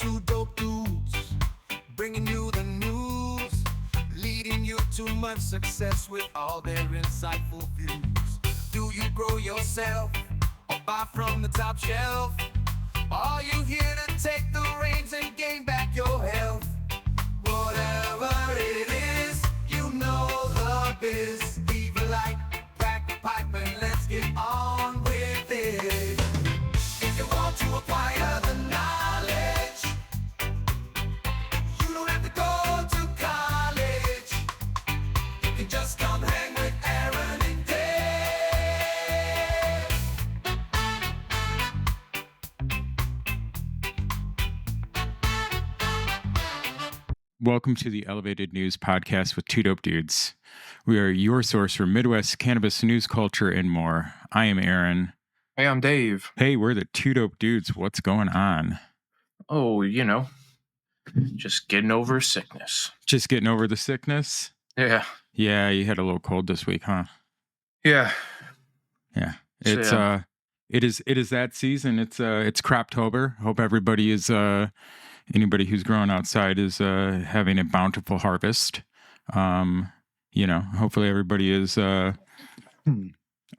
two dope dudes, bringing you the news, leading you to much success with all their insightful views. Do you grow yourself or buy from the top shelf? Are you here to take the reins and gain back your health? Whatever it is, you know the biz. Leave a like, crack a pipe, and let's get on with it. If you want to acquire the knowledge, you don't have to go to college. You can just come hang with Aaron and Dave. Welcome to the Elevated News Podcast with Two Dope Dudes. We are your source for Midwest cannabis news, culture, and more. I am Aaron. Hey, I'm Dave. Hey, we're the Two Dope Dudes. What's going on? Oh, just getting over sickness. Just getting over the sickness? Yeah. Yeah, you had a little cold this week, huh? Yeah. Yeah. It's it is that season. It's Croptober. Hope everybody is anybody who's growing outside is having a bountiful harvest. Hopefully everybody is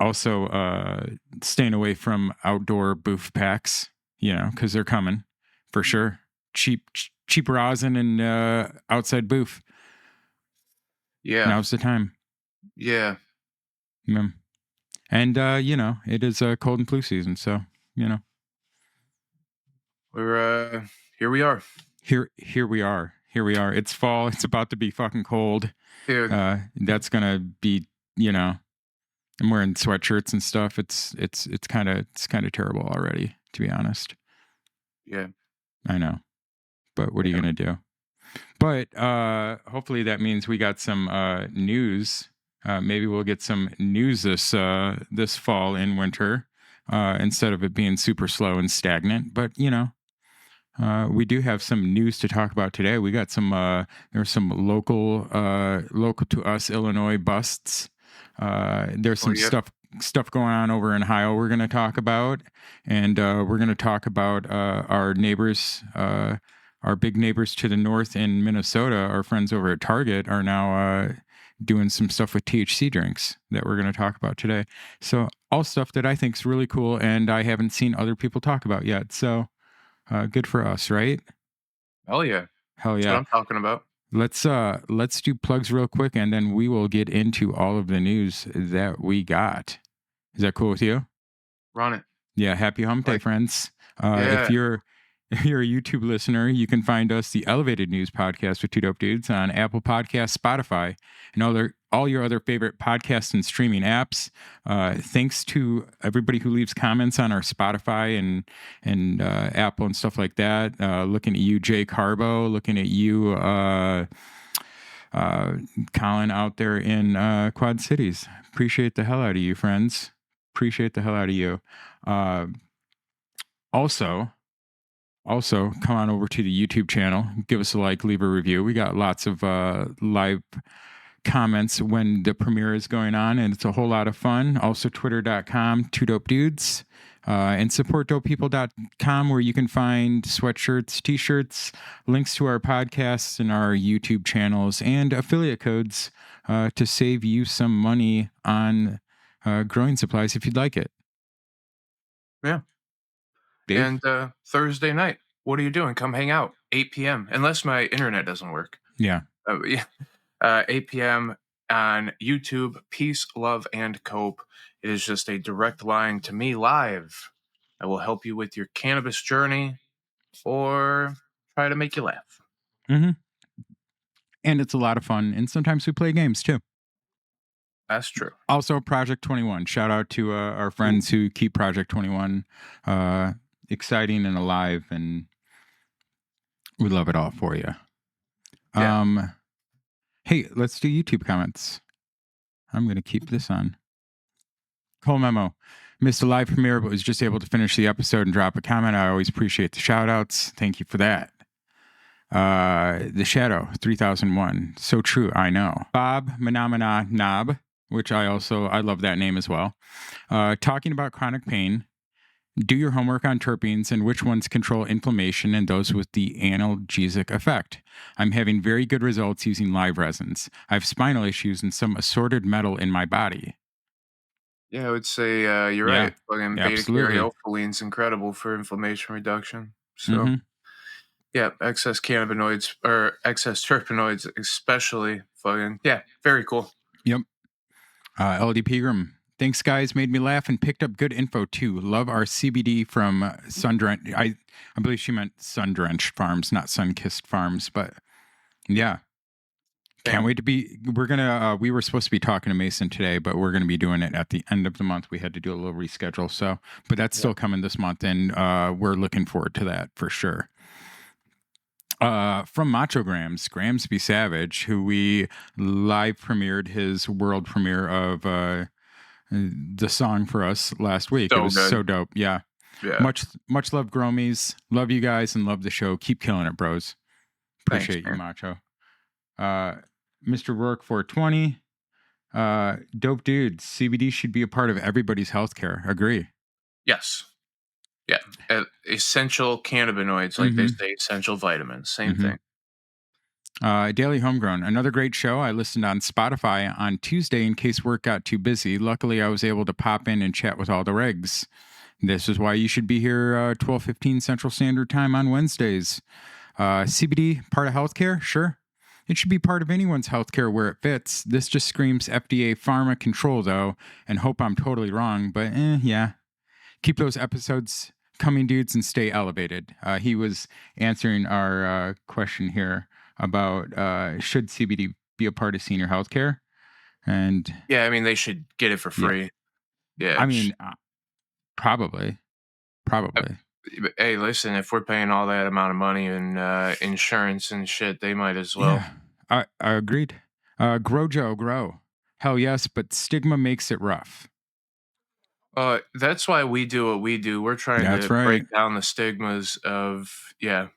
also staying away from outdoor booth packs, because they're coming for sure. Cheap rosin and outside booth. Yeah. Now's the time. Yeah. Yeah. And it is cold and flu season, so We're here we are. Here we are. It's fall. It's about to be fucking cold. Yeah. That's gonna be, I'm wearing sweatshirts and stuff. It's kind of terrible already, to be honest. Yeah. I know, but what are you gonna do? But hopefully that means we got some news. Maybe we'll get some news this fall and winter instead of it being super slow and stagnant. But we do have some news to talk about today. We got some there's some local to us Illinois busts. There's some stuff going on over in Ohio we're going to talk about, and we're going to talk about our neighbors, our big neighbors to the north in Minnesota. Our friends over at Target are now doing some stuff with THC drinks that we're going to talk about today. So all stuff that I think is really cool and I haven't seen other people talk about yet. So good for us, right? Hell yeah. Hell yeah. That's what I'm talking about. Let's do plugs real quick, and then we will get into all of the news that we got. Is that cool with you? Run it. Yeah. Happy Hump Day, friends. If you're a YouTube listener, you can find us, the Elevated News Podcast with Two Dope Dudes, on Apple Podcasts, Spotify, and all your other favorite podcast and streaming apps. Thanks to everybody who leaves comments on our Spotify and Apple and stuff like that. Looking at you, Jay Carbo. Looking at you, Colin, out there in Quad Cities. Appreciate the hell out of you, friends. Appreciate the hell out of you. Also, come on over to the YouTube channel. Give us a like, leave a review. We got lots of live comments when the premiere is going on, and it's a whole lot of fun. Also, twitter.com, Two Dope Dudes, and supportdopepeople.com, where you can find sweatshirts, t-shirts, links to our podcasts and our YouTube channels, and affiliate codes to save you some money on growing supplies if you'd like it. Yeah. Dave? And Thursday night, what are you doing? Come hang out. 8 p.m. Unless my internet doesn't work. Yeah. 8 p.m. on YouTube. Peace, love, and cope. It is just a direct line to me live. I will help you with your cannabis journey or try to make you laugh. Mm-hmm. And it's a lot of fun. And sometimes we play games too. That's true. Also, Project 21. Shout out to our friends who keep Project 21 exciting and alive, and we love it all for you. Yeah. Hey, let's do YouTube comments. I'm going to keep this on. Cole Memo. Missed a live premiere, but was just able to finish the episode and drop a comment. I always appreciate the shout outs. Thank you for that. The Shadow 3001. So true, I know. Bob Manamana Knob, which I love that name as well. Talking about chronic pain. Do your homework on terpenes and which ones control inflammation and those with the analgesic effect. I'm having very good results using live resins. I have spinal issues and some assorted metal in my body. Yeah, I would say you're Yeah, right. Fucking beta absolutely. caryophyllene is incredible for inflammation reduction. So Mm-hmm. yeah, excess cannabinoids or excess terpenoids, especially fucking yeah, very cool. Yep. LD Pegram. Thanks, guys. Made me laugh and picked up good info too. Love our CBD from Sundrenched. I believe she meant Sun-Drenched Farms, not Sun-Kissed Farms. But yeah, can't Same. wait to be. We're gonna. We were supposed to be talking to Mason today, but we're gonna be doing it at the end of the month. We had to do a little reschedule. So, but that's Yeah. still coming this month, and we're looking forward to that for sure. From Macho Grams, Gramsby Savage, who we live premiered his world premiere of the song for us last week. It So was good. so dope. Yeah. Yeah. Much love, Gromies. Love you guys and love the show. Keep killing it, bros. Thanks, Appreciate you, man. Macho. Mr. Rourke 420. Dope dudes. CBD should be a part of everybody's healthcare. Agree. Yes. Yeah. Essential cannabinoids, like they say, essential vitamins. Same thing. Daily Homegrown, another great show. I listened on Spotify on Tuesday in case work got too busy. Luckily, I was able to pop in and chat with all the regs. This is why you should be here 12:15 Central Standard Time on Wednesdays. CBD, part of healthcare? Sure. It should be part of anyone's healthcare where it fits. This just screams FDA pharma control, though, and hope I'm totally wrong, but yeah. Keep those episodes coming, dudes, and stay elevated. He was answering our question here about should CBD be a part of senior healthcare? And Yeah, I mean, they should get it for yeah, free. Yeah. I mean, probably. Hey, listen, if we're paying all that amount of money and insurance and shit, they might as well. Yeah, I agreed. Grow Joe, grow. Hell yes, but stigma makes it rough. That's why we do what we do. We're trying That's to right. break down the stigmas of Yep.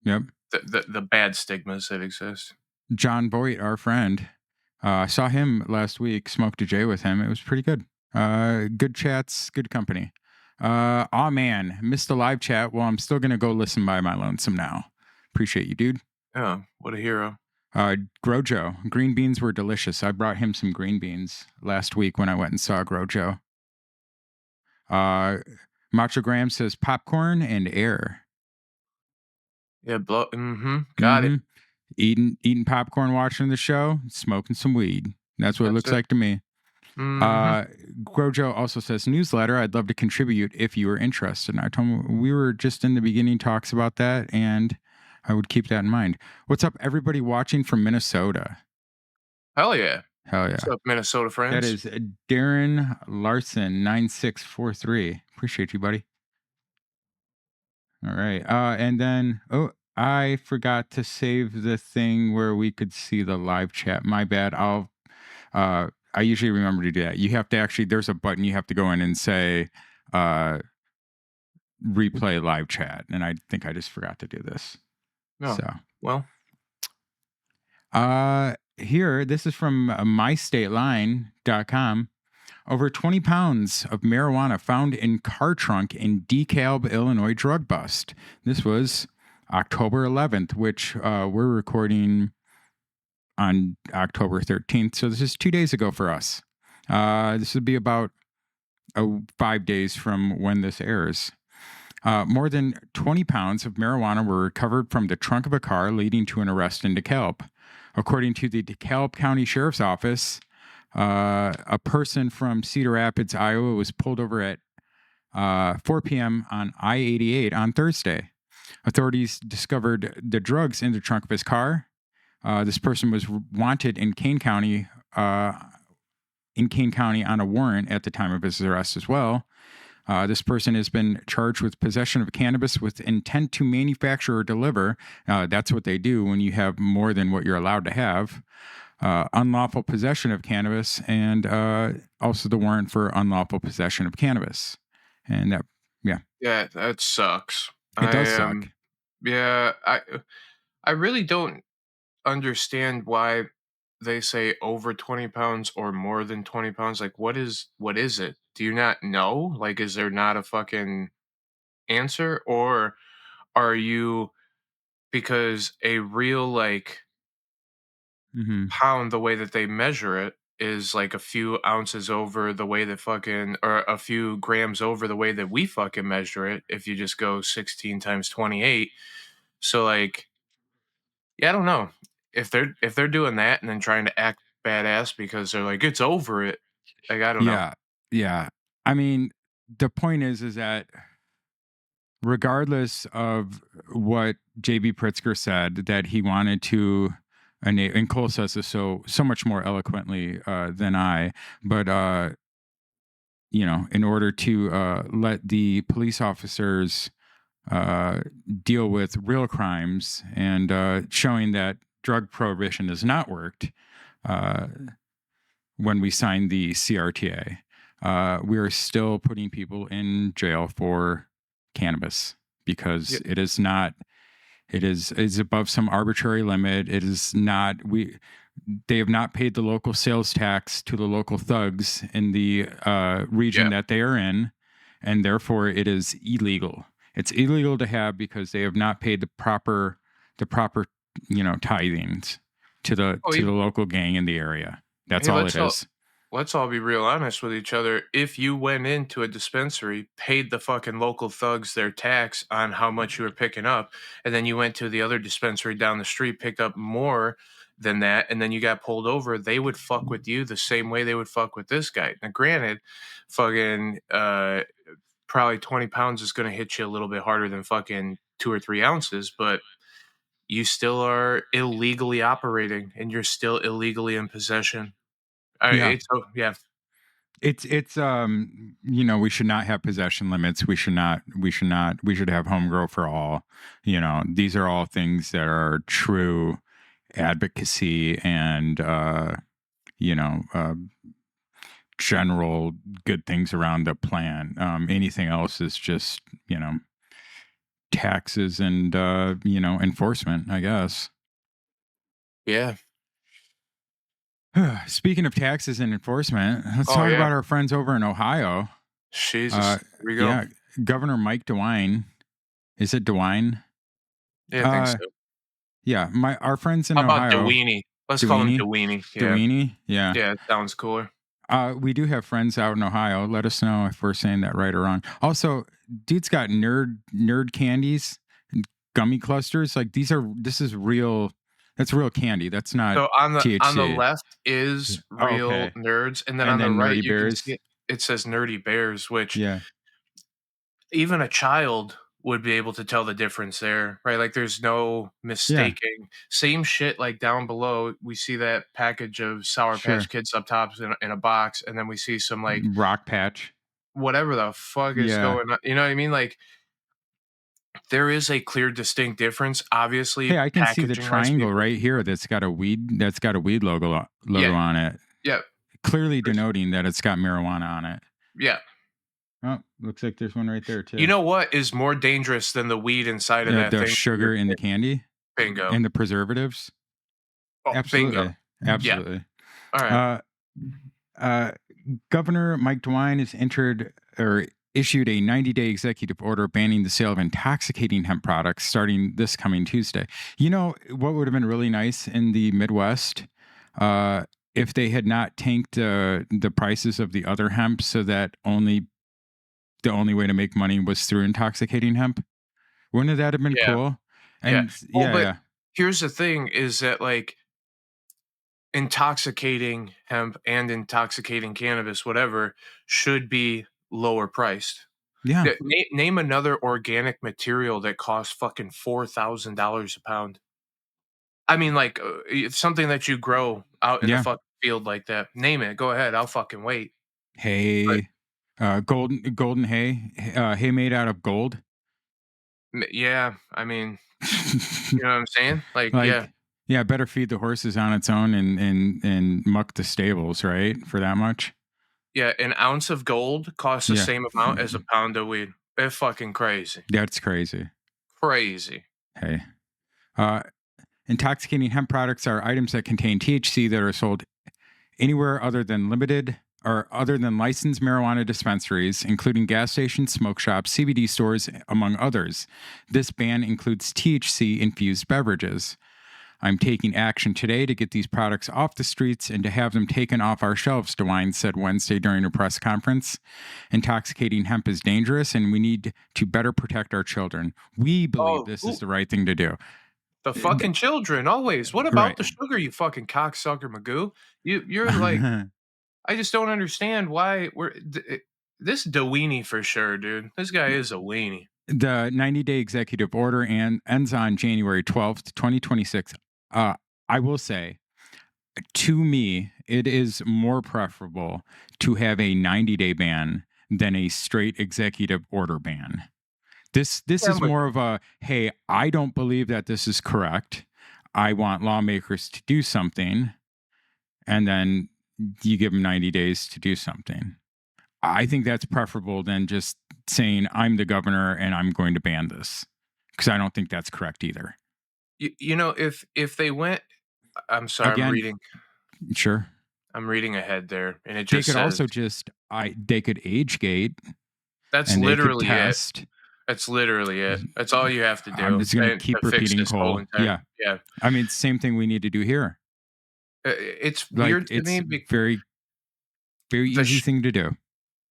the bad stigmas that exist. John Boyd, our friend, I saw him last week. Smoked a J with him. It was pretty good. Good chats, good company. Aw man, missed the live chat. Well, I'm still gonna go listen by my lonesome now. Appreciate you, dude. Oh, what a hero. Grojo, green beans were delicious. I brought him some green beans last week when I went and saw Grojo. Macho Graham says popcorn and air. Yeah, got it. Eating popcorn, watching the show, smoking some weed. That's what it That's looks it. like to me. Mhm. Grojo also says newsletter. I'd love to contribute if you were interested. And I told him we were just in the beginning talks about that, and I would keep that in mind. What's up, everybody watching from Minnesota? Hell yeah. Hell yeah. What's up, Minnesota friends? That is Darren Larson 9643. Appreciate you, buddy. All right. And then I forgot to save the thing where we could see the live chat. My bad. I usually remember to do that. You have to actually, there's a button you have to go in and say replay live chat. And I think I just forgot to do this. No. So, Well, here, this is from mystateline.com. Over 20 pounds of marijuana found in car trunk in DeKalb, Illinois drug bust. This was October 11th, which we're recording on October 13th. So this is 2 days ago for us. This would be about 5 days from when this airs. More than 20 pounds of marijuana were recovered from the trunk of a car, leading to an arrest in DeKalb. According to the DeKalb County Sheriff's Office, a person from Cedar Rapids, Iowa, was pulled over at 4 p.m. on I-88 on Thursday. Authorities discovered the drugs in the trunk of his car. This person was wanted in Kane County on a warrant at the time of his arrest as well. This person has been charged with possession of cannabis with intent to manufacture or deliver. That's what they do when you have more than what you're allowed to have. Unlawful possession of cannabis, and also the warrant for unlawful possession of cannabis. And that, yeah, that sucks. it does suck. Yeah, I really don't understand why they say over 20 pounds or more than 20 pounds. Like, what is it? Do you not know? Like, is there not a fucking answer, or are you, because a real like Hmm. pound, the way that they measure it is like a few ounces over the way that fucking, or a few grams over the way that we fucking measure it if you just go 16 times 28. So like, yeah, I don't know if they're doing that and then trying to act badass because they're like it's over it. Like I don't know. Yeah. Yeah. I mean, the point is that regardless of what JB Pritzker said, that he wanted to, and Cole says this so much more eloquently than I, but in order to let the police officers uh, deal with real crimes and showing that drug prohibition has not worked, uh, when we signed the CRTA, we are still putting people in jail for cannabis Yeah. because it is not. It is above some arbitrary limit. It is not. They have not paid the local sales tax to the local thugs in the region Yeah. that they are in, and therefore it is illegal. It's illegal to have because they have not paid the proper tithings to the Oh, to the local gang in the area. That's hey, all it is. let's all be real honest with each other. If you went into a dispensary, paid the fucking local thugs their tax on how much you were picking up, and then you went to the other dispensary down the street, picked up more than that, and then you got pulled over, they would fuck with you the same way they would fuck with this guy. Now, granted, fucking probably 20 pounds is going to hit you a little bit harder than fucking 2 or 3 ounces, but you still are illegally operating and you're still illegally in possession. Yeah. It's yeah, It's we should not have possession limits. We should have home grow for all. These are all things that are true advocacy and you know uh general good things around the plan. Anything else is just taxes and enforcement, I guess. yeah. Speaking of taxes and enforcement, let's Oh talk yeah, about our friends over in Ohio. Jesus. Uh, Here we go. yeah, Governor Mike DeWine. Is it DeWine? Yeah, I think Uh, so. yeah, our friends in How about Ohio, Deweenie? Let's call him Deweyne, Deweenie. Yeah, Deweyne. Yeah, yeah, it sounds cooler. we do have friends out in Ohio. Let us know if we're saying that right or wrong. Also, dude's got nerd candies, and gummy clusters. Like this is real. That's real candy. That's not So on the THC. left Yeah. is Oh, real okay. nerds, and then And on the then right nerdy you can see bears. it. It says Nerdy Bears, which Yeah, even a child would be able to tell the difference there, right? Like there's no yeah, mistaking. Same shit like down below, we see that package of Sour Patch sure. Kids up top in a box, and then we see some like Rock patch. whatever the fuck is Yeah. going on. You know what I mean? Like there is a clear distinct difference, Hey, obviously I can see the packaging wise triangle people. right here that's got a weed logo Yeah, on it, yeah, clearly for su- denoting that it's got marijuana on it. yeah. Oh, looks like there's one right there You too. know what is more dangerous than the weed inside of Yeah, that the thing for your sugar in the kid? candy Bingo. and the preservatives. Oh, bingo. Absolutely, Yeah. absolutely. All right. Uh, uh, Governor Mike DeWine has entered or issued a 90-day executive order banning the sale of intoxicating hemp products starting this coming Tuesday. You know what would have been really nice in the Midwest? Uh, if they had not tanked the prices of the other hemp so that the only way to make money was through intoxicating hemp. Wouldn't that have been Yeah. cool? Yeah. And Well, yeah, but yeah, here's the thing is that like intoxicating hemp and intoxicating cannabis, whatever, should be lower priced. yeah, Name another organic material that costs fucking $4,000 a pound. I mean, like it's something that you grow out in the yeah. fucking field like that. Name it. Go ahead. I'll fucking wait. But Hay, golden hay, hay made out of gold. yeah, I mean, you know what I'm saying? Like, yeah, Like, yeah, better feed the horses on its own and muck the stables, right? For that much. yeah. An ounce of gold costs the Yeah. same amount as a pound of weed. It's fucking crazy. That's crazy. Crazy. Hey. Uh Intoxicating hemp products are items that contain THC that are sold anywhere other than limited or other than licensed marijuana dispensaries, including gas stations, smoke shops, CBD stores, among others. This ban includes THC-infused beverages. I'm taking action today to get these products off the streets and to have them taken off our shelves, DeWine said Wednesday during a press conference. Intoxicating hemp is dangerous, and we need to better protect our children. We believe this is the right thing to do. The fucking children, always. What about Right. the sugar, you fucking cocksucker, Magoo? You're like, I just don't understand why this DeWine for sure, dude. This guy is a weenie. The 90-day executive order ends on January 12th, 2026. I will say, to me, it is more preferable to have a 90-day ban than a straight executive order ban. This is more of a, hey, I don't believe that this is correct. I want lawmakers to do something, and then you give them 90 days to do something. I think that's preferable than just saying I'm the governor and I'm going to ban this, because I don't think that's correct either. You know, if they went, I'm sorry, Again, I'm reading. Sure. I'm reading ahead there, and it They just could says, also just they could age gate. that's and literally they could test. it. That's literally it. That's all you have to do. I'm just going to keep fix repeating this whole Cole. entire- yeah. I mean, same thing we need to do here. It's Like, weird to it's me. very, very easy thing to do.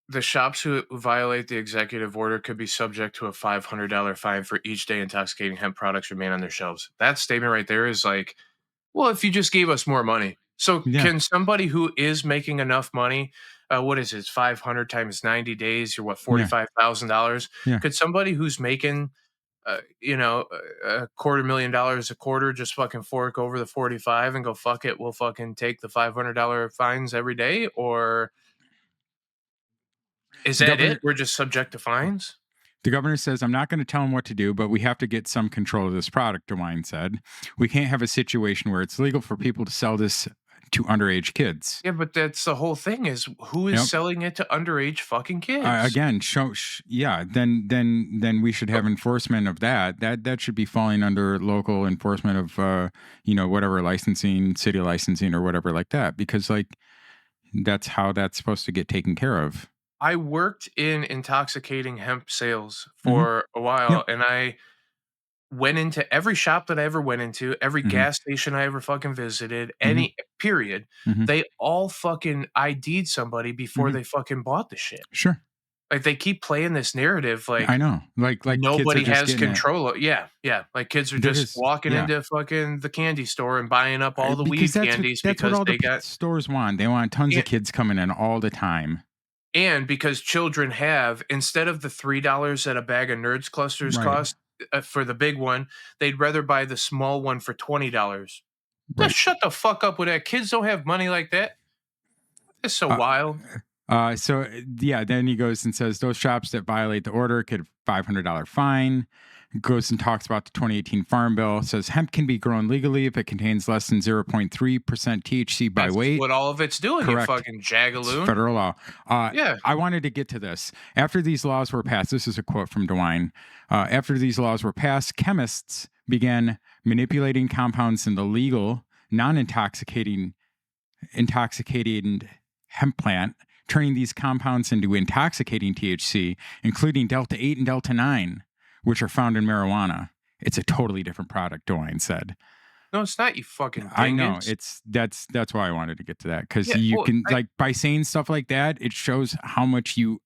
The shops who violate the executive order could be subject to a $500 fine for each day intoxicating hemp products remain on their shelves. That statement right there is like, well, if you just gave us more money. So Yeah. can somebody who is making enough money, what is it, 500 times 90 days, you're what, $45,000? Yeah. Could somebody who's making, $250,000 a quarter just fucking fork over the 45 and go, fuck it, we'll fucking take the $500 fines every day? Or is that it? We're just subject to fines? The governor says, I'm not going to tell him what to do, but we have to get some control of this product, DeWine said. We can't have a situation where it's legal for people to sell this to underage kids. Yeah, but that's the whole thing is who is selling it to underage fucking kids? Again, then we should have enforcement of that. That should be falling under local enforcement of, whatever licensing, city licensing or whatever like that, because like that's how that's supposed to get taken care of. I worked in intoxicating hemp sales for a while, and I went into every shop that I ever went into, every gas station I ever fucking visited, any period. They all fucking ID'd somebody before they fucking bought the shit. Sure. Like they keep playing this narrative, like I know, like nobody kids are has control. Yeah, like kids are just walking into fucking the candy store and buying up all the weed candies that's because what all they the got stores want. They want tons of kids coming in all the time. And because children have, instead of the $3 that a bag of Nerds clusters cost for the big one, they'd rather buy the small one for $20. Just shut the fuck up with that. Kids don't have money like that. It's so wild. Then he goes and says those shops that violate the order could $500 fine. Goes and talks about the 2018 Farm Bill. Says hemp can be grown legally if it contains less than 0.3% THC by weight. That's what all of it's doing, Correct. You fucking jagaloon. It's federal law. I wanted to get to this. After these laws were passed, this is a quote from DeWine. After these laws were passed, chemists began manipulating compounds in the legal, non-intoxicating hemp plant, turning these compounds into intoxicating THC, including Delta 8 and Delta 9, which are found in marijuana. It's a totally different product, DeWine said. No, it's not, you fucking dingus. I know. That's why I wanted to get to that, because by saying stuff like that, it shows how much you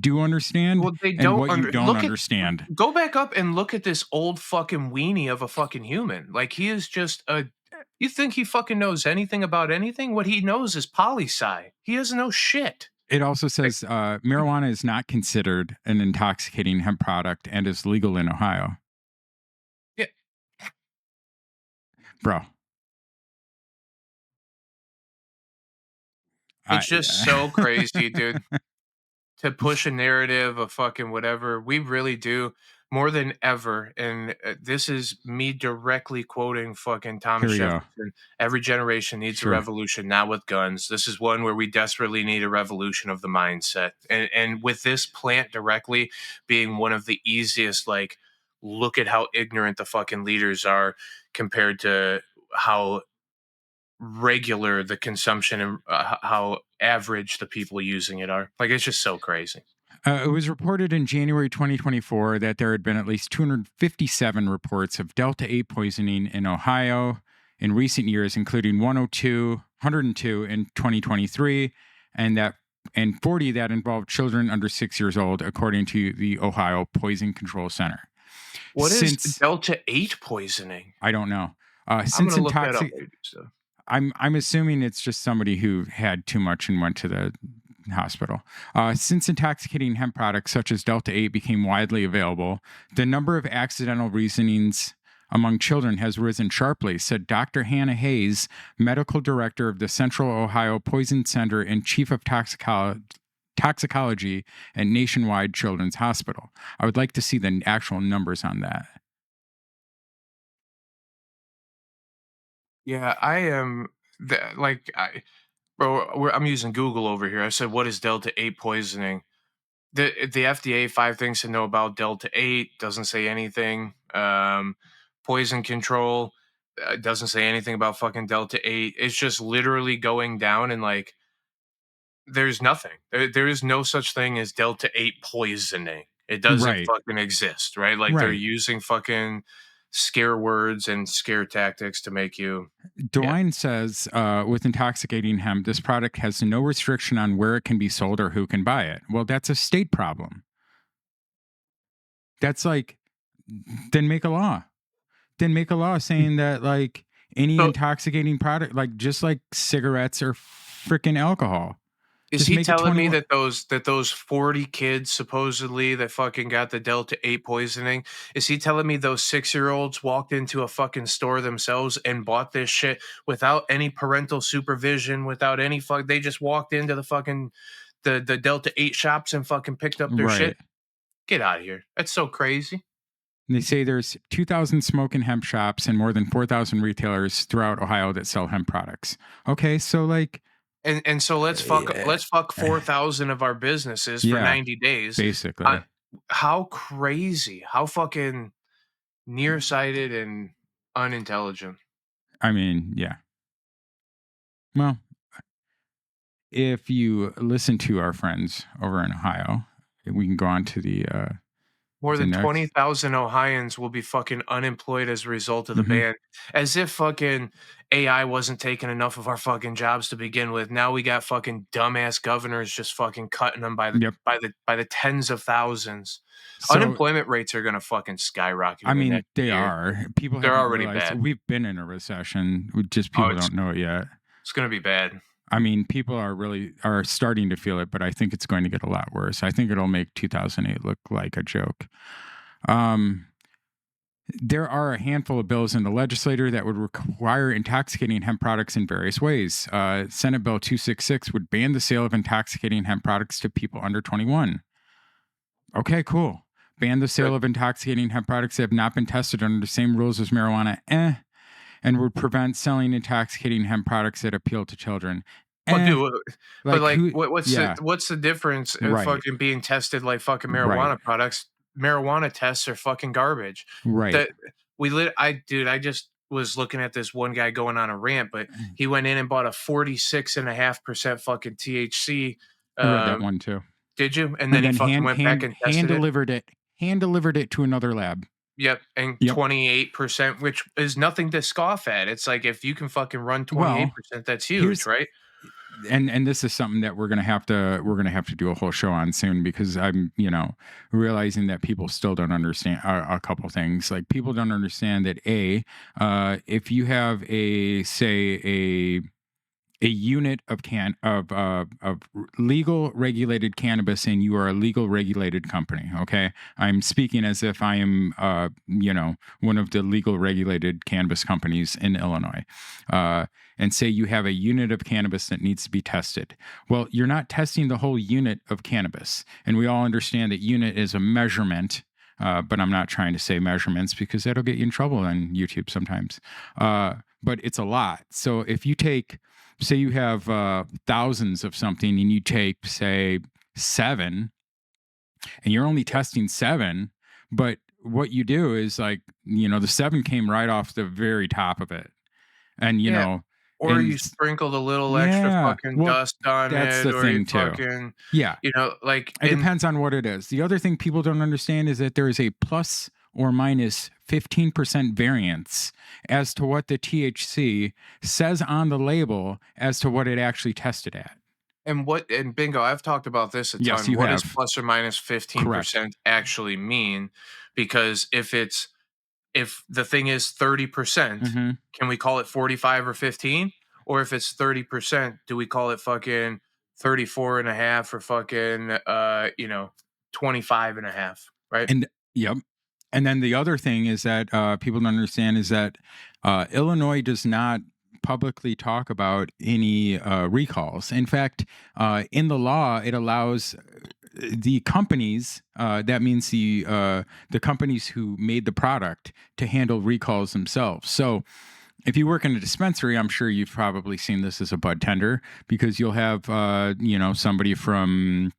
do understand and what you don't understand. Go back up and look at this old fucking weenie of a fucking human. Like, he is just you think he fucking knows anything about anything? What he knows is poli-sci. He doesn't know shit. It also says marijuana is not considered an intoxicating hemp product and is legal in Ohio. Yeah. Bro. It's just so crazy, dude. To push a narrative of fucking whatever. We really do more than ever. And this is me directly quoting fucking Thomas Jefferson. Every generation needs a revolution, not with guns. This is one where we desperately need a revolution of the mindset. And with this plant directly being one of the easiest, like, look at how ignorant the fucking leaders are compared to how regular the consumption and how average the people using it are. Like, it's just so crazy. It was reported in January 2024 that there had been at least 257 reports of Delta 8 poisoning in Ohio in recent years, including 102 in 2023, and 40 that involved children under 6 years old, according to the Ohio Poison Control Center. What is Delta 8 poisoning? I don't know. I'm gonna look that up. I'm assuming it's just somebody who had too much and went to the hospital. Since intoxicating hemp products such as Delta 8 became widely available, the number of accidental reasonings among children has risen sharply, said Dr. Hannah Hayes, medical director of the Central Ohio Poison Center and chief of toxicology at Nationwide Children's Hospital. I would like to see the actual numbers on that. Yeah, I am. I'm using Google over here. I said, "What is Delta 8 poisoning?" The FDA 5 things to know about Delta 8 doesn't say anything. Poison control doesn't say anything about fucking Delta 8. It's just literally going down and like there's nothing. There is no such thing as Delta 8 poisoning. It doesn't fucking exist, right? Like they're using fucking scare words and scare tactics to make you. DeWine says, with intoxicating hemp, this product has no restriction on where it can be sold or who can buy it. Well, that's a state problem. That's like, then make a law. Then make a law saying that like any intoxicating product, like just like cigarettes or freaking alcohol. Is he telling me that those 40 kids supposedly that fucking got the Delta 8 poisoning, is he telling me those 6-year-olds walked into a fucking store themselves and bought this shit without any parental supervision, without any they just walked into the fucking the Delta 8 shops and fucking picked up their shit? Get out of here. That's so crazy. They say there's 2,000 smoke and hemp shops and more than 4,000 retailers throughout Ohio that sell hemp products. Okay, so like And so let's fuck 4,000 of our businesses for 90 days. Basically. How crazy. How fucking nearsighted and unintelligent. I mean, yeah. Well, if you listen to our friends over in Ohio, we can go on to the more than 20,000 Ohioans will be fucking unemployed as a result of the ban. As if fucking AI wasn't taking enough of our fucking jobs to begin with. Now we got fucking dumbass governors just fucking cutting them by the tens of thousands. So, unemployment rates are gonna fucking skyrocket. I mean, they are. They're already bad. We've been in a recession. Just people don't know it yet. It's gonna be bad. I mean, people are starting to feel it, but I think it's going to get a lot worse. I think it'll make 2008 look like a joke. There are a handful of bills in the legislature that would require intoxicating hemp products in various ways. Senate Bill 266 would ban the sale of intoxicating hemp products to people under 21. Okay, cool. Ban the sale of intoxicating hemp products that have not been tested under the same rules as marijuana. And would prevent selling intoxicating hemp products that appeal to children. Well, dude, but like, what's the difference in fucking being tested like fucking marijuana products? Marijuana tests are fucking garbage. Right. I just was looking at this one guy going on a rant, but he went in and bought a 46.5% fucking THC. I read that one too. Did you? And then he fucking went back and tested hand delivered it to another lab. Yep, and 28%, which is nothing to scoff at. It's like if you can fucking run 28%, that's huge, right? And this is something that we're gonna have to do a whole show on soon, because I'm realizing that people still don't understand a couple things. Like, people don't understand that if you have a unit of legal regulated cannabis and you are a legal regulated company, okay? I'm speaking as if I am one of the legal regulated cannabis companies in Illinois. And say you have a unit of cannabis that needs to be tested. Well, you're not testing the whole unit of cannabis. And we all understand that unit is a measurement, but I'm not trying to say measurements because that'll get you in trouble on YouTube sometimes. But it's a lot. So if you say you have thousands of something and you take, say, 7, and you're only testing 7, but what you do is like, the 7 came right off the very top of it. And, Or you sprinkled a little extra fucking well, dust on that's it, the or you thing too. fucking, Yeah, you know, like it depends on what it is. The other thing people don't understand is that there is a plus or minus 15% variance as to what the THC says on the label as to what it actually tested at. And bingo, I've talked about this a Yes, ton. you What does have. plus or minus Correct. 15% actually mean? Because if the thing is 30%, hmm can we call it 45 or 15? Or if it's 30%, do we call it fucking 34 and a half or fucking 25 and a half, right? And yep. And then the other thing is that people don't understand is that Illinois does not publicly talk about any recalls. In fact, in the law, it allows the companies, that means the companies who made the product, to handle recalls themselves. So if you work in a dispensary, I'm sure you've probably seen this as a bud tender, because you'll have somebody from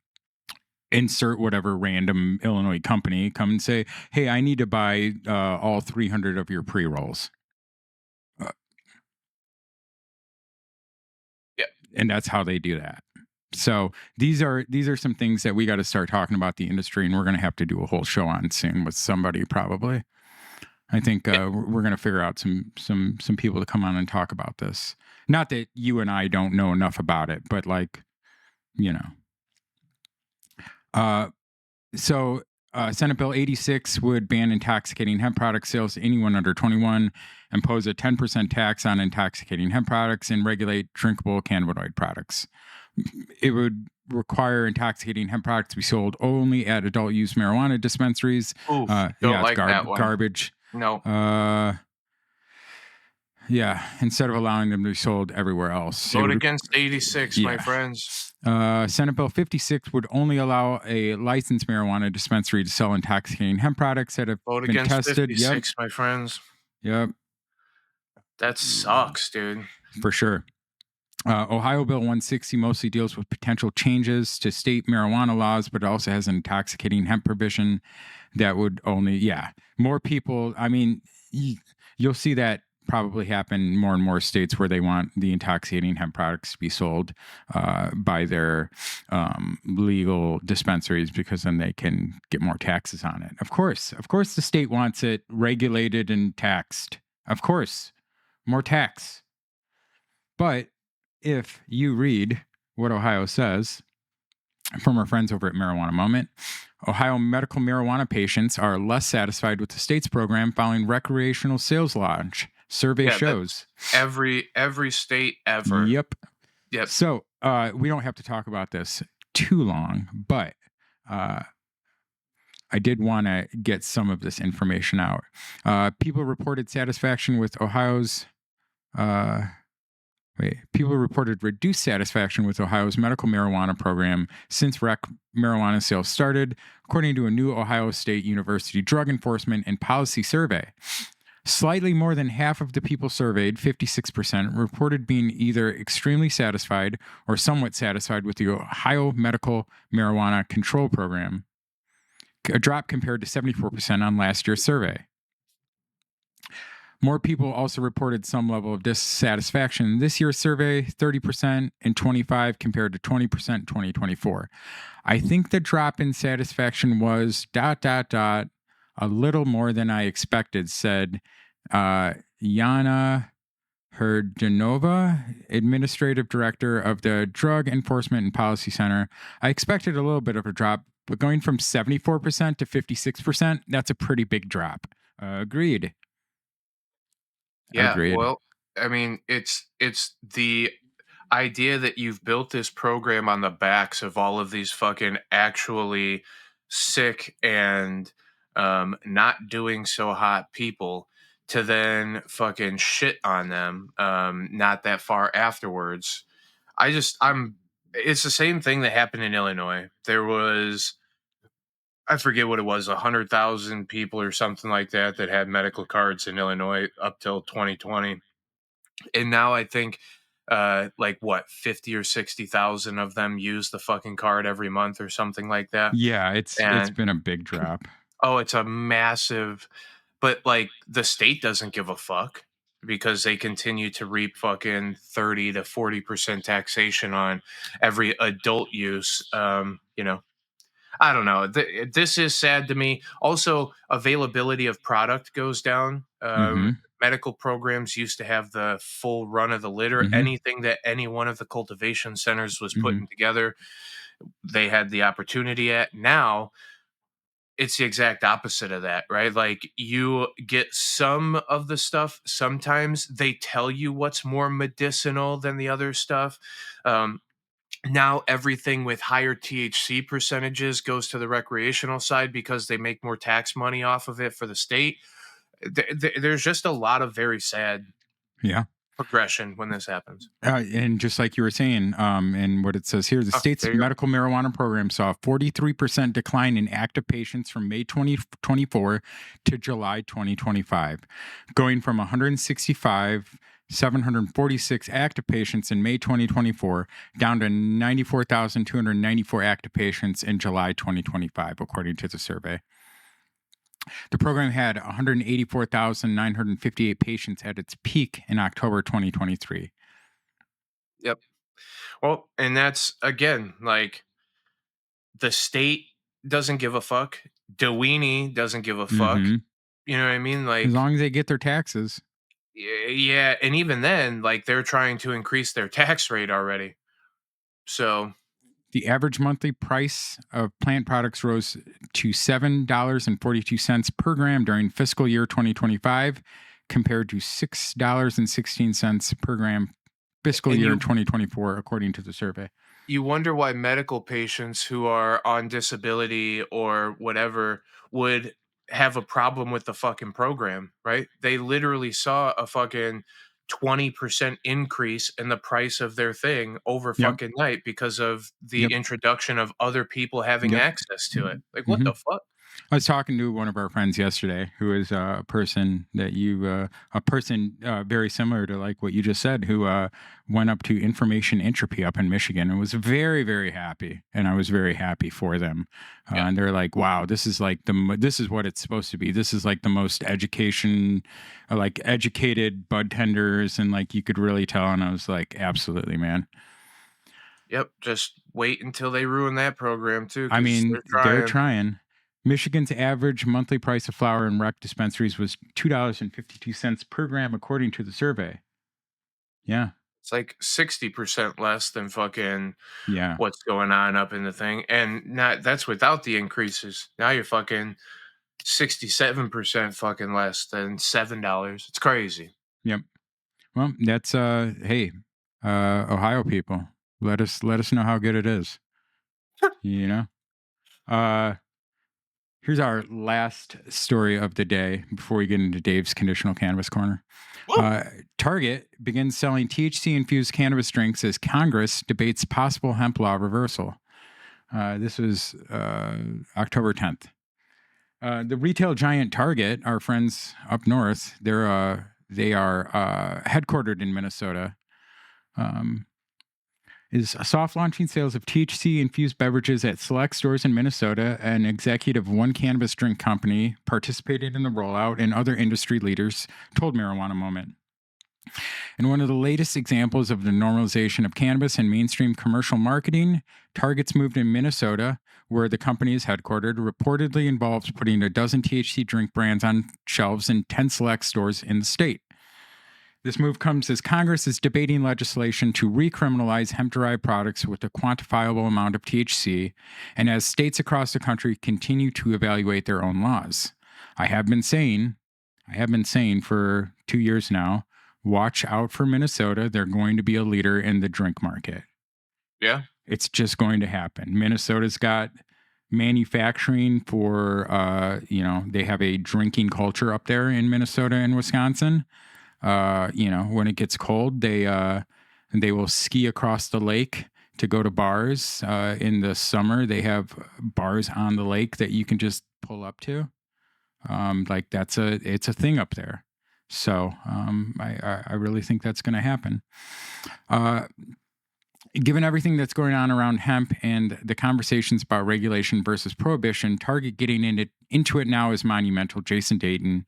insert whatever random Illinois company come and say, "Hey, I need to buy all 300 of your pre-rolls." Uh, Yeah. and that's how they do that. So these are some things that we got to start talking about the industry, and we're going to have to do a whole show on soon with somebody probably. I think we're going to figure out some people to come on and talk about this. Not that you and I don't know enough about it, but like, you know. So Senate Bill 86 would ban intoxicating hemp product sales to anyone under 21, impose a 10% tax on intoxicating hemp products, and regulate drinkable cannabinoid products. It would require intoxicating hemp products to be sold only at adult use marijuana dispensaries. Oof, Yeah, don't it's like that one. garbage. No. Yeah, instead of allowing them to be sold everywhere else. Vote against 86, my friends. Senate Bill 56 would only allow a licensed marijuana dispensary to sell intoxicating hemp products that have Vote been against tested. 56, my friends. Yep. That sucks, dude. For sure. Ohio Bill 160 mostly deals with potential changes to state marijuana laws, but it also has an intoxicating hemp provision that would only, more people. I mean, you'll see that probably happen in more and more states where they want the intoxicating hemp products to be sold by their legal dispensaries, because then they can get more taxes on it. Of course, the state wants it regulated and taxed. Of course, more tax. But if you read what Ohio says from our friends over at Marijuana Moment, Ohio medical marijuana patients are less satisfied with the state's program following recreational sales launch. Survey shows. Every state ever. Yep. So we don't have to talk about this too long, but I did want to get some of this information out. People reported satisfaction with Ohio's. People reported reduced satisfaction with Ohio's medical marijuana program since marijuana sales started, according to a new Ohio State University Drug Enforcement and Policy Survey. Slightly more than half of the people surveyed, 56%, reported being either extremely satisfied or somewhat satisfied with the Ohio Medical Marijuana Control Program, a drop compared to 74% on last year's survey. More people also reported some level of dissatisfaction in this year's survey, 30% and 25% compared to 20% in 2024. I think the drop in satisfaction was ... a little more than I expected, said Yana Herdanova, Administrative Director of the Drug Enforcement and Policy Center. I expected a little bit of a drop, but going from 74% to 56%, that's a pretty big drop. Agreed. Yeah, Agreed. well, I mean, it's the idea that you've built this program on the backs of all of these fucking actually sick and not doing so hot people, to then fucking shit on them not that far afterwards. It's the same thing that happened in Illinois. There was, I forget what it was, 100,000 people or something like that that had medical cards in Illinois up till 2020. And now I think like what, 50 or 60,000 of them use the fucking card every month or something like that. Yeah, it's been a big drop. Oh, it's a massive, but like the state doesn't give a fuck. because they continue to reap fucking 30 to 40% taxation on every adult use. I don't know. This is sad to me. Also, availability of product goes down. Mm-hmm. Medical programs used to have the full run of the litter. Mm-hmm. Anything that any one of the cultivation centers was Mm-hmm. putting together, they had the opportunity at. Now, it's the exact opposite of that, right? Like you get some of the stuff. Sometimes they tell you what's more medicinal than the other stuff. Um, Now everything with higher THC percentages goes to the recreational side because they make more tax money off of it for the state. There's just a lot of very sad Yeah. progression when this happens. And just like you were saying, and what it says here, the Oh, state's there you go. medical marijuana program saw a 43% decline in active patients from May 2024 to July 2025, going from 746 active patients in May 2024 down to 94,294 active patients in July 2025, according to the survey. The program had 184,958 patients at its peak in October 2023. Yep. Well, and that's again like the state doesn't give a fuck. DeWine doesn't give a fuck. Mm-hmm. You know what I mean? As Like, long as they get their taxes. yeah, and even then, like they're trying to increase their tax rate already. So The average monthly price of plant products rose to $7.42 per gram during fiscal year 2025, compared to $6.16 per gram fiscal And year you- in 2024, according to the survey. you wonder why medical patients who are on disability or whatever would have a problem with the fucking program, right? They literally saw a fucking 20% increase in the price of their thing over Yep. fucking night because of the Yep. Mm-hmm. introduction of other people having access to it. Like, what the fuck? I was talking to one of our friends yesterday, who is a person that very similar to like what you just said, who went up to Information Entropy up in Michigan and was very, very happy, and I was very happy for them. Yeah. And they're like, "Wow, this is like this is what it's supposed to be. This is like the most educated bud tenders, and like you could really tell." And I was like, "Absolutely, man." Yep. Just wait until they ruin that program too. I 'Cause mean, they're they're trying. Michigan's average monthly price of flower in rec dispensaries was $2.52 per gram, according to the survey. Yeah. It's like 60% less than fucking Yeah. what's going on up in the thing. And not that's without the increases. Now you're fucking 67% fucking less than $7. It's crazy. Yep. Well, that's hey, Ohio people, let us know how good it is. You know? Here's our last story of the day before we get into Dave's Conditional Cannabis Corner. Target begins selling THC-infused cannabis drinks as Congress debates possible hemp law reversal. This was October 10th. The retail giant Target, our friends up north, they are headquartered in Minnesota. Is soft launching sales of THC-infused beverages at select stores in Minnesota. An executive of one cannabis drink company participated in the rollout, and other industry leaders told Marijuana Moment. In one of the latest examples of the normalization of cannabis and mainstream commercial marketing, Target's move in Minnesota, where the company is headquartered, reportedly involves putting a dozen THC drink brands on shelves in 10 select stores in the state. This move comes as Congress is debating legislation to recriminalize hemp-derived products with a quantifiable amount of THC, and as states across the country continue to evaluate their own laws. I have been saying for 2 years now, watch out for Minnesota. They're going to be a leader in the drink market. Yeah. It's just going to happen. Minnesota's got manufacturing for, they have a drinking culture up there in Minnesota and Wisconsin. When it gets cold, they will ski across the lake to go to bars. In the summer, they have bars on the lake that you can just pull up to. It's a thing up there. So I really think that's going to happen. Given everything that's going on around hemp and the conversations about regulation versus prohibition, Target getting into it now is monumental. Jason Dayton,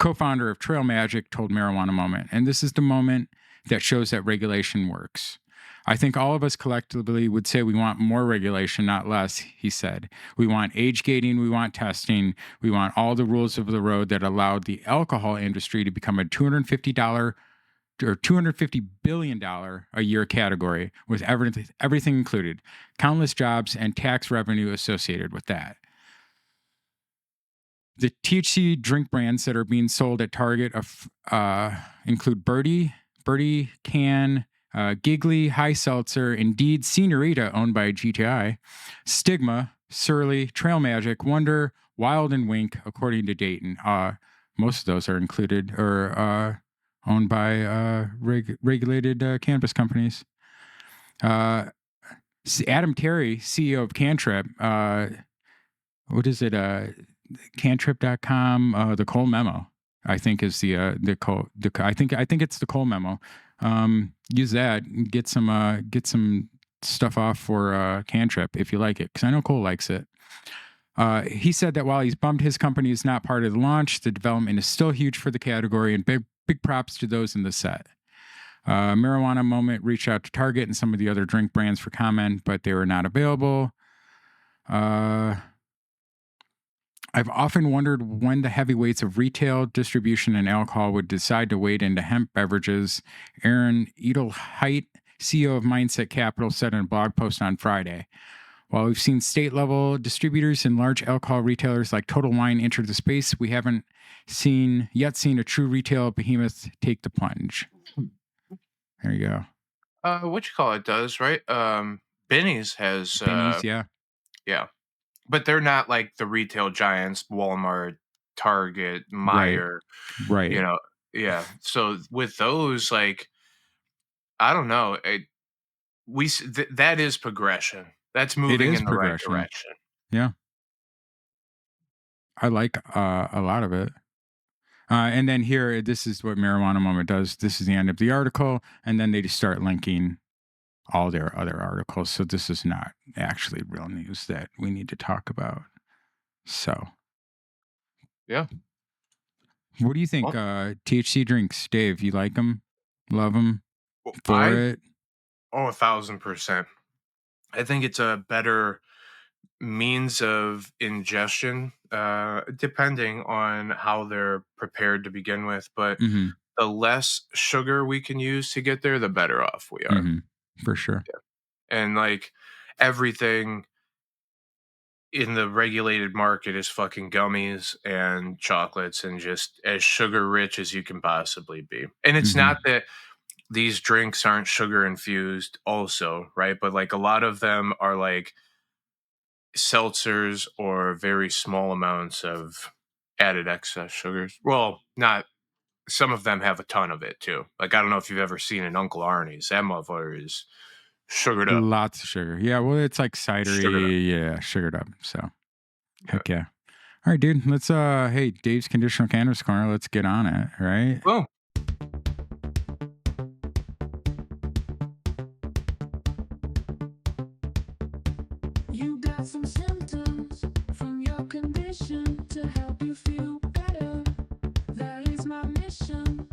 co-founder of Trail Magic, told Marijuana Moment. And this is the moment that shows that regulation works. I think all of us collectively would say we want more regulation, not less, he said. We want age gating, we want testing, we want all the rules of the road that allowed the alcohol industry to become a $250 or $250 billion a year category with everything included, countless jobs and tax revenue associated with that. The THC drink brands that are being sold at Target include Birdie Can, Giggly, High Seltzer, Indeed, Senorita, owned by GTI, Stigma, Surly, Trail Magic, Wonder, Wild, and Wink, according to Dayton. Most of those are included or owned by regulated cannabis companies. Adam Terry, CEO of Cantrip, what is it? Cantrip.com, the Cole Memo, I think is the Cole. I think it's the Cole Memo. Use that and get some stuff off for Cantrip if you like it, because I know Cole likes it. He said that while he's bummed his company is not part of the launch, the development is still huge for the category, and big props to those in the set. Marijuana Moment reached out to Target and some of the other drink brands for comment, but they were not available. I've often wondered when the heavyweights of retail, distribution, and alcohol would decide to wade into hemp beverages. Aaron Edelheit, CEO of Mindset Capital, said in a blog post on Friday. While we've seen state-level distributors and large alcohol retailers like Total Wine enter the space, we haven't yet seen a true retail behemoth take the plunge. There you go. What you call it does, right? Benny's has Benny's, yeah. Yeah. But they're not like the retail giants, Walmart, Target, Meijer. Right. You know, yeah. So with those, like, I don't know. That is progression. That's moving in the right direction. Yeah. I like a lot of it. And then here, this is what Marijuana Moment does. This is the end of the article. And then they just start linking all their other articles. So this is not actually real news that we need to talk about. So, yeah. What do you think? THC drinks, Dave, you like them? Love them? For it? Oh, 1,000%. I think it's a better means of ingestion, depending on how they're prepared to begin with. But the less sugar we can use to get there, the better off we are. For sure. Yeah. And like everything in the regulated market is fucking gummies and chocolates and just as sugar rich as you can possibly be. And it's not that these drinks aren't sugar infused also, right? But like a lot of them are like seltzers or very small amounts of added excess sugars. Well, not some of them have a ton of it too. Like I don't know if you've ever seen an Uncle Arnie's. That motherfucker is sugared up. Lots of sugar. Yeah, well, it's like cidery. Yeah, sugared up. So, heck yeah. All right, dude. Let's hey, Dave's Conditional Cannabis Corner. Let's get on it, right? Boom. You got some symptoms from your condition to help you feel better. That is my mission.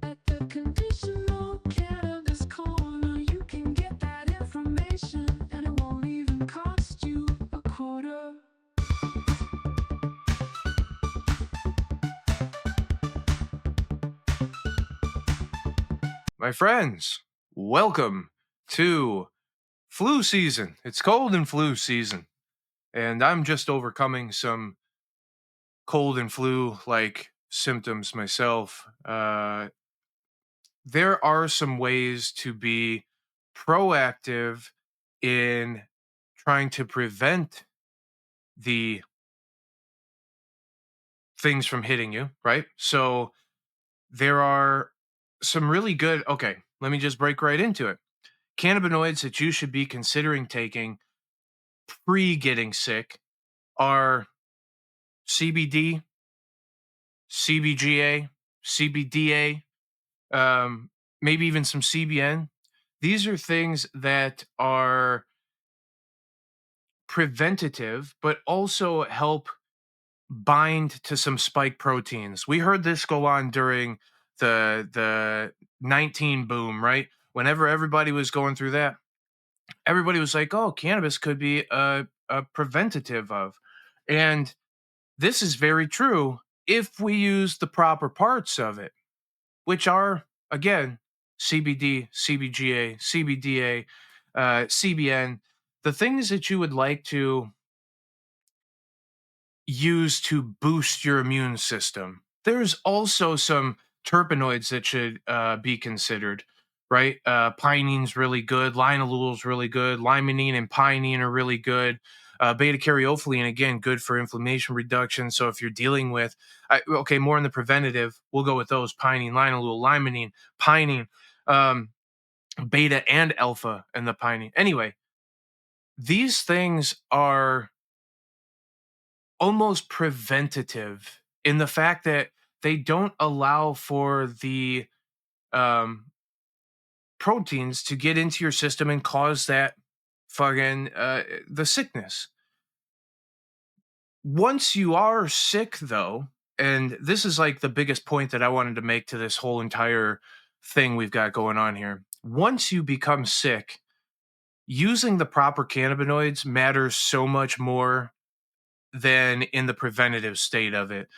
At the Conditional Cannabis Corner, you can get that information, and it won't even cost you a quarter. My friends, welcome to flu season. It's cold and flu season. And I'm just overcoming some cold and flu-like symptoms myself. There are some ways to be proactive in trying to prevent the things from hitting you, right? So there are some really good, okay, let me just break right into it. Cannabinoids that you should be considering taking pre-getting sick are CBD, CBGA, CBDA, maybe even some CBN. These are things that are preventative, but also help bind to some spike proteins. We heard this go on during the 19 boom, right? Whenever everybody was going through that, everybody was like, "Oh, cannabis could be a preventative of," and this is very true if we use the proper parts of it, which are again CBD, CBGA, CBDA, CBN, the things that you would like to use to boost your immune system. There's also some terpenoids that should be considered, right? Pinene's really good. Linalool's really good. Limonene and pinene are really good. Beta caryophyllene, again, good for inflammation reduction. So if you're dealing with, okay, more in the preventative, we'll go with those: pinene, linalool, limonene, pinene, um, beta and alpha, and the pinene. Anyway, these things are almost preventative in the fact that they don't allow for the um, proteins to get into your system and cause that fucking the sickness. Once you are sick, though, and this is like the biggest point that I wanted to make to this whole entire thing we've got going on here. Once you become sick, using the proper cannabinoids matters so much more than in the preventative state of it.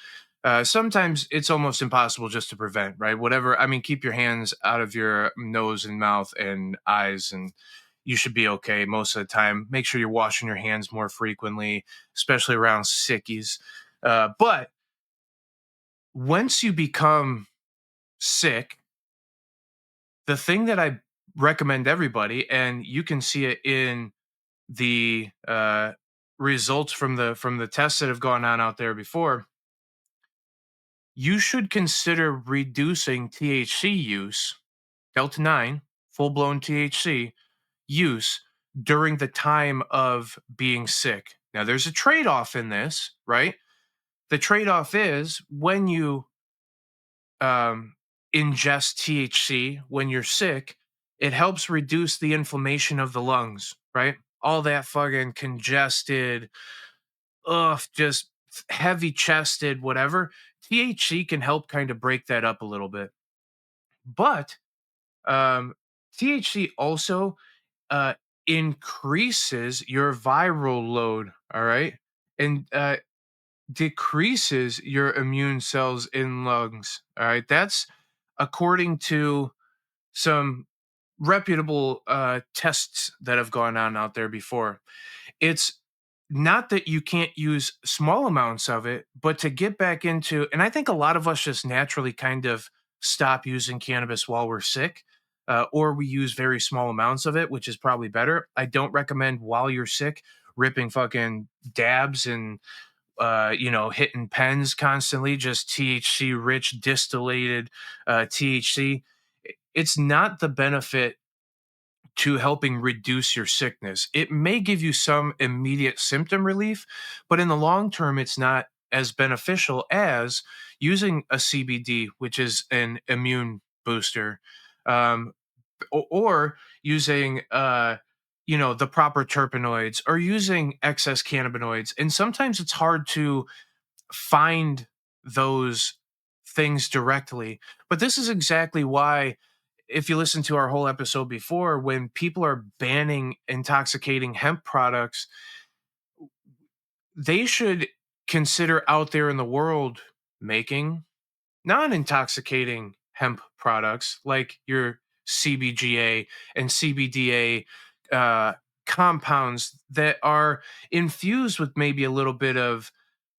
Sometimes it's almost impossible just to prevent, right? Whatever. I mean, keep your hands out of your nose and mouth and eyes, and you should be okay most of the time. Make sure you're washing your hands more frequently, especially around sickies. But once you become sick, the thing that I recommend everybody, and you can see it in the results from the tests that have gone on out there before, you should consider reducing THC use, Delta 9, full blown THC use during the time of being sick. Now, there's a trade off in this, right? The trade off is when you ingest THC when you're sick, it helps reduce the inflammation of the lungs, right? All that fucking congested, just heavy chested, whatever. THC can help kind of break that up a little bit. But um, THC also uh, increases your viral load, all right? And decreases your immune cells in lungs, all right? That's according to some reputable tests that have gone on out there before. It's not that you can't use small amounts of it, but to get back into, and I think a lot of us just naturally kind of stop using cannabis while we're sick, or we use very small amounts of it, which is probably better. I don't recommend while you're sick ripping fucking dabs and hitting pens constantly, just THC rich distillated THC. It's not the benefit to helping reduce your sickness. It may give you some immediate symptom relief, but in the long term, it's not as beneficial as using a CBD, which is an immune booster, um, or using the proper terpenoids, or using excess cannabinoids. And sometimes it's hard to find those things directly. But this is exactly why, if you listen to our whole episode before, when people are banning intoxicating hemp products, they should consider out there in the world making non intoxicating hemp products like your CBGA and CBDA uh, compounds that are infused with maybe a little bit of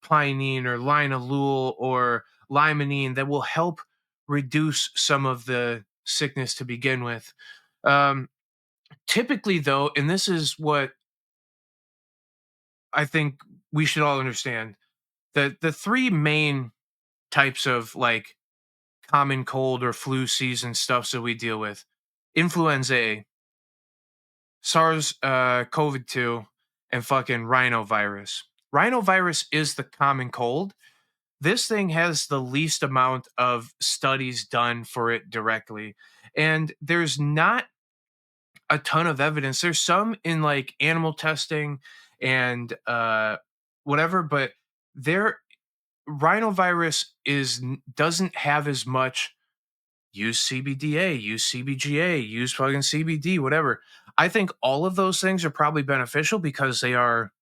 pinene or linalool or limonene that will help reduce some of the sickness to begin with. Um, Typically, though, and this is what I think we should all understand, the three main types of like common cold or flu season stuffs that we deal with: influenza A, SARS COVID 2, and fucking rhinovirus. Rhinovirus is the common cold. This thing has the least amount of studies done for it directly. And there's not a ton of evidence. There's some in like animal testing and whatever, but there rhinovirus doesn't have as much use CBDA, use CBGA, use fucking CBD, whatever. I think all of those things are probably beneficial because they are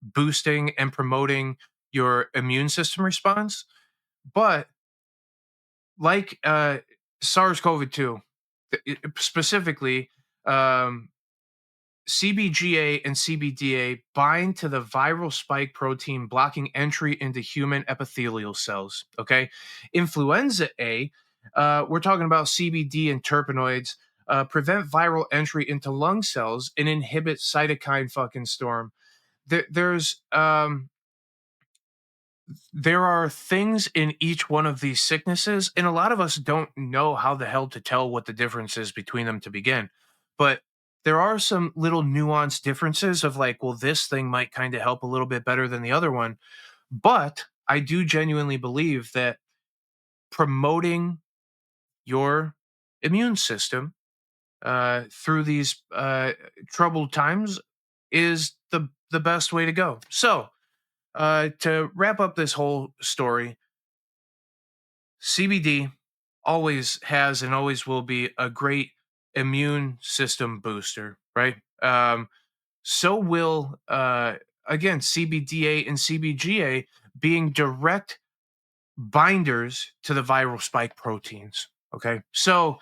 boosting and promoting your immune system response. But like SARS-CoV-2, specifically, um, CBGA and CBDA bind to the viral spike protein, blocking entry into human epithelial cells. Okay. Influenza A, we're talking about CBD and terpenoids, prevent viral entry into lung cells and inhibit cytokine fucking storm. There are things in each one of these sicknesses, and a lot of us don't know how the hell to tell what the difference is between them to begin. But there are some little nuanced differences of like, well, this thing might kind of help a little bit better than the other one. But I do genuinely believe that promoting your immune system through these troubled times is the best way to go. So, to wrap up this whole story, CBD always has and always will be a great immune system booster, right? So will again CBDA and CBGA being direct binders to the viral spike proteins. Okay, so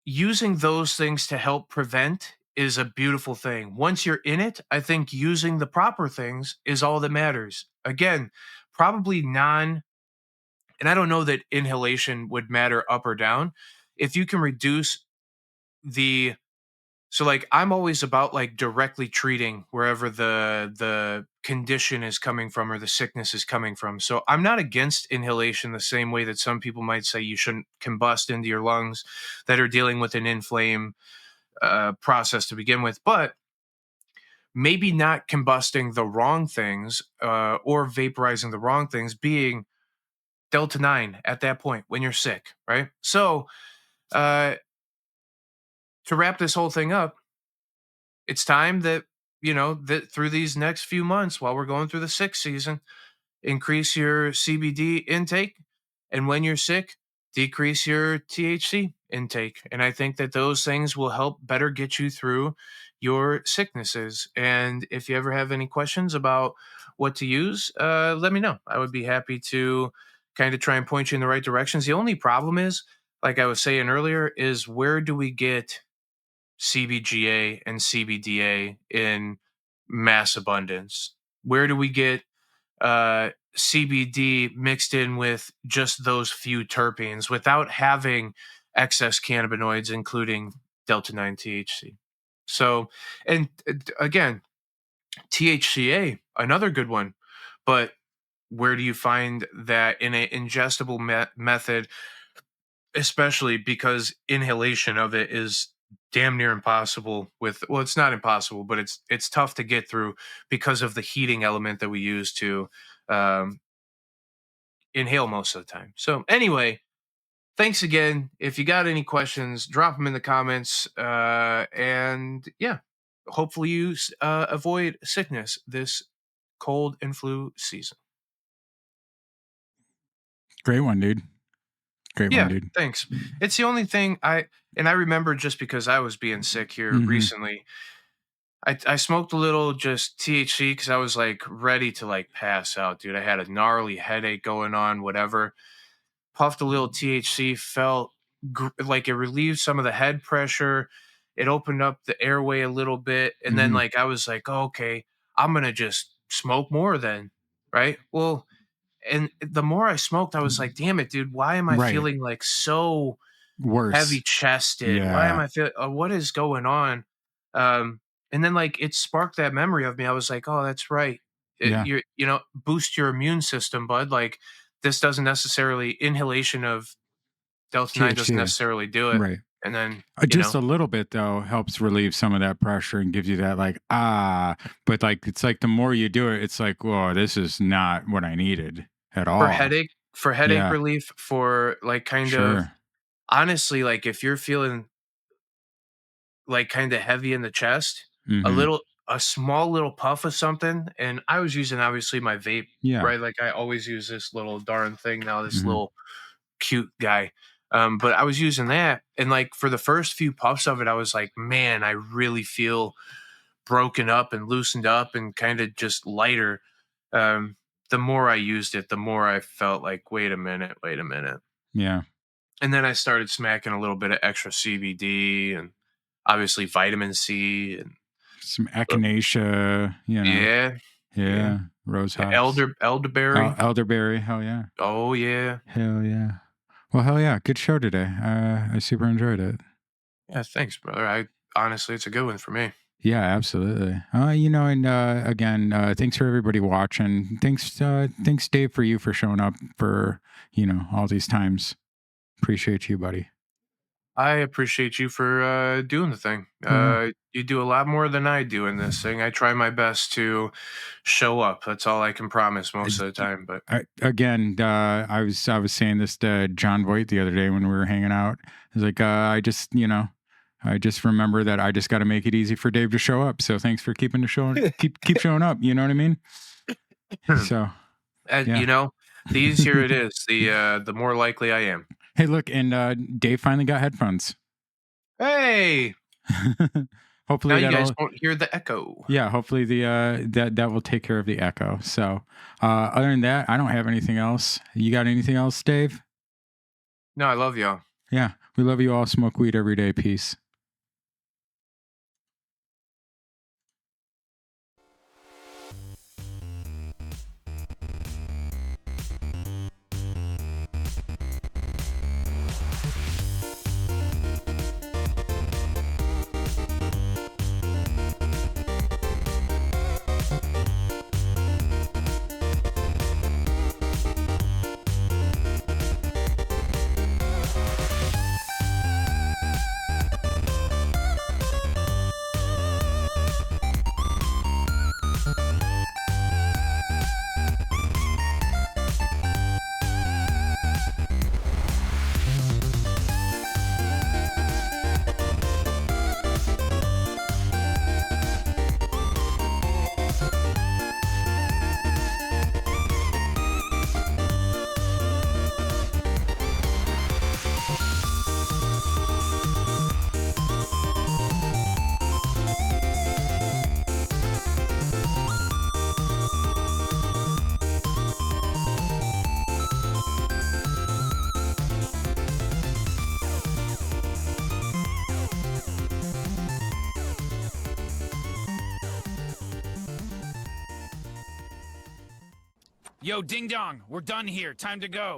using those things to help prevent is a beautiful thing. Once you're in it, I think using the proper things is all that matters. Again, probably and I don't know that inhalation would matter up or down. If you can reduce the so like I'm always about like directly treating wherever the condition is coming from or the sickness is coming from. So I'm not against inhalation the same way that some people might say you shouldn't combust into your lungs that are dealing with an inflame process to begin with, but maybe not combusting the wrong things or vaporizing the wrong things, being Delta 9 at that point when you're sick, right? So, uh, to wrap this whole thing up, it's time that, that through these next few months while we're going through the sick season, increase your CBD intake. And when you're sick, decrease your THC intake. And I think that those things will help better get you through your sicknesses. And if you ever have any questions about what to use, let me know. I would be happy to kind of try and point you in the right directions. The only problem is, like I was saying earlier, is where do we get CBGA and CBDA in mass abundance? Where do we get CBD mixed in with just those few terpenes without having excess cannabinoids, including Delta 9 THC? So, and again, THCA, another good one, but where do you find that in an ingestible method, especially because inhalation of it is damn near impossible well, it's not impossible, but it's tough to get through because of the heating element that we use to um, inhale most of the time. So anyway, thanks again. If you got any questions, drop them in the comments. And yeah, hopefully you avoid sickness this cold and flu season. Great one, dude. Great one, Yeah, dude. thanks. It's the only thing I remember just because I was being sick here recently. I smoked a little just THC because I was like ready to like pass out, dude. I had a gnarly headache going on, whatever. Puffed a little THC, felt like it relieved some of the head pressure. It opened up the airway a little bit. And then, like, I was like, oh, okay, I'm going to just smoke more then. Right. Well, and the more I smoked, I was like, damn it, dude, why am I Right. feeling like so Worse. heavy chested? Why am Yeah. I feeling, what is going on? And then, like, it sparked that memory of me. I was like, oh, that's right. Yeah. Boost your immune system, bud. Like, this doesn't necessarily, inhalation of Delta 9 doesn't THC. necessarily do it. Right. And then, Just a little bit though helps relieve some of that pressure and gives you that like but like it's like the more you do it, it's like, whoa, this is not what I needed at all. for headache relief, for like kind of, Sure. honestly, like if you're feeling like kind of heavy in the chest, a Mhm. little a small little puff of something, and I was using obviously my vape, Yeah. right? Like I always use this little darn thing now, this Mhm. little cute guy. But I was using that, and like for the first few puffs of it, I was like, man, I really feel broken up and loosened up and kind of just lighter. The more I used it, the more I felt like, wait a minute. Yeah. And then I started smacking a little bit of extra CBD and obviously vitamin C and Some echinacea, you know. yeah, Yeah. Rose hops. elderberry. Elderberry. Hell yeah. Oh yeah, Hell yeah. Well, hell yeah. Good show today. I super enjoyed it. yeah. Thanks, brother. I honestly, it's a good one for me. Yeah, absolutely. You know, and again, thanks for everybody watching. Thanks, Dave, for you for showing up for, you know, all these times. Appreciate you, buddy. I appreciate you for doing the thing. You do a lot more than I do in this thing. I try my best to show up. That's all I can promise most of the time. But I was saying this to John Voight the other day when we were hanging out. I was like, I just remember that I just got to make it easy for Dave to show up. So thanks for keep showing up. You know what I mean? So, yeah. you know, the easier it is, the more likely I am. Hey, look, and Dave finally got headphones. Hey, Hopefully now you guys that'll, won't hear the echo. yeah, hopefully the that will take care of the echo. So, other than that, I don't have anything else. You got anything else, Dave? No, I love y'all. Yeah, we love you all. Smoke weed every day. Peace. Yo, ding dong, we're done here. Time to go.